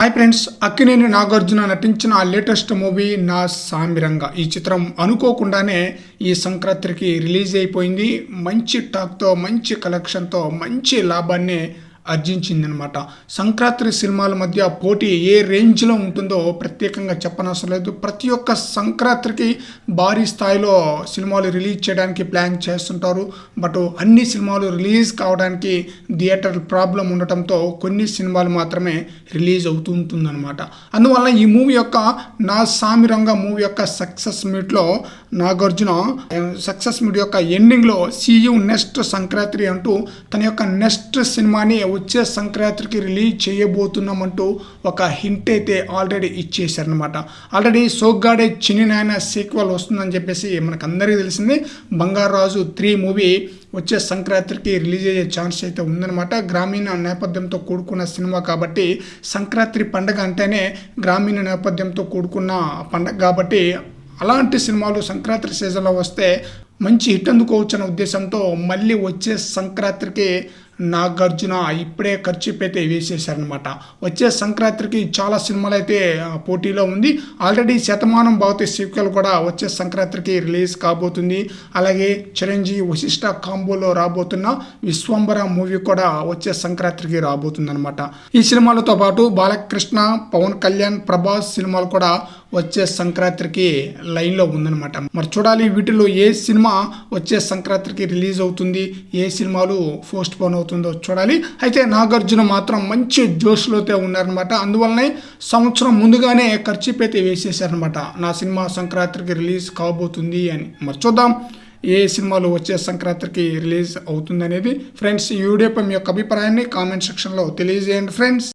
Hi friends, Akkineni Nagarjuna నటించిన latest movie నా సామిరంగ. ఈ చిత్రం అనుకోకుండానే ఈ సంక్రాంతికి రిలీజ్ అయిపోయింది. మంచి టాక్తో, మంచి కలెక్షన్తో, మంచి లాభాన్ని ఆర్జించిందనమాట. సంక్రాంతి సినిమాల మధ్య పోటీ ఏ రేంజ్లో ఉంటుందో ప్రత్యేకంగా చెప్పనవసరం లేదు. ప్రతి ఒక్క సంక్రాంతికి భారీ స్థాయిలో సినిమాలు రిలీజ్ చేయడానికి ప్లాన్ చేస్తుంటారు. బట్ అన్ని సినిమాలు రిలీజ్ కావడానికి థియేటర్ ప్రాబ్లం ఉండటంతో కొన్ని సినిమాలు మాత్రమే రిలీజ్ అవుతూ ఉంటుందన్నమాట. అందువల్ల ఈ మూవీ యొక్క నా సామిరంగ మూవీ యొక్క సక్సెస్ మీట్లో నాగార్జున సక్సెస్ మీట్ యొక్క ఎండింగ్లో సీయూ నెక్స్ట్ సంక్రాంతి అంటూ తన యొక్క నెక్స్ట్ సినిమాని వచ్చే సంక్రాంతికి రిలీజ్ చేయబోతున్నామంటూ ఒక హింట్ అయితే ఆల్రెడీ ఇచ్చేశారనమాట. ఆల్రెడీ సోగ్గాడే చిన్ని నాయన సీక్వెల్ వస్తుందని చెప్పేసి మనకు అందరికీ తెలిసింది. బంగారాజు 3 మూవీ వచ్చే సంక్రాంతికి రిలీజ్ అయ్యే ఛాన్స్ అయితే ఉందన్నమాట. గ్రామీణ నేపథ్యంతో కూడుకున్న సినిమా కాబట్టి, సంక్రాంతి పండగ అంటేనే గ్రామీణ నేపథ్యంతో కూడుకున్న పండగ కాబట్టి అలాంటి సినిమాలు సంక్రాంతి సీజన్లో వస్తే మంచి హిట్ అందుకోవచ్చు అనే ఉద్దేశంతో మళ్ళీ వచ్చే సంక్రాంతికి నాగార్జున ఇప్పుడే ఖర్చు అయితే వేసేశారనమాట. వచ్చే సంక్రాంతికి చాలా సినిమాలు అయితే పోటీలో ఉంది. ఆల్రెడీ శతమానం భవతి సీక్వెల్ కూడా వచ్చే సంక్రాంతికి రిలీజ్ కాబోతుంది. అలాగే చిరంజీవి వశిష్ఠ కాంబోలో రాబోతున్న విశ్వంబర మూవీ కూడా వచ్చే సంక్రాంతికి రాబోతుంది అనమాట. ఈ సినిమాలతో పాటు బాలకృష్ణ, పవన్ కళ్యాణ్, ప్రభాస్ సినిమాలు కూడా వచ్చే సంక్రాంతికి లైన్లో ఉందన్నమాట. మరి చూడాలి వీటిలో ఏ సినిమా వచ్చే సంక్రాంతికి రిలీజ్ అవుతుంది, ఏ సినిమాలు పోస్ట్ పోన్ అవుతుందో చూడాలి. అయితే నాగార్జున మాత్రం మంచి జోష్లోతే ఉన్నారనమాట. అందువల్లనే సంవత్సరం ముందుగానే ఖర్చు అయితే వేసేసారనమాట. నా సినిమా సంక్రాంతికి రిలీజ్ కాబోతుంది అని. మరి చూద్దాం ఏ సినిమాలు వచ్చే సంక్రాంతికి రిలీజ్ అవుతుంది అనేది. ఫ్రెండ్స్, ఈ వీడియోపై మీ యొక్క అభిప్రాయాన్ని కామెంట్ సెక్షన్లో తెలియజేయండి ఫ్రెండ్స్.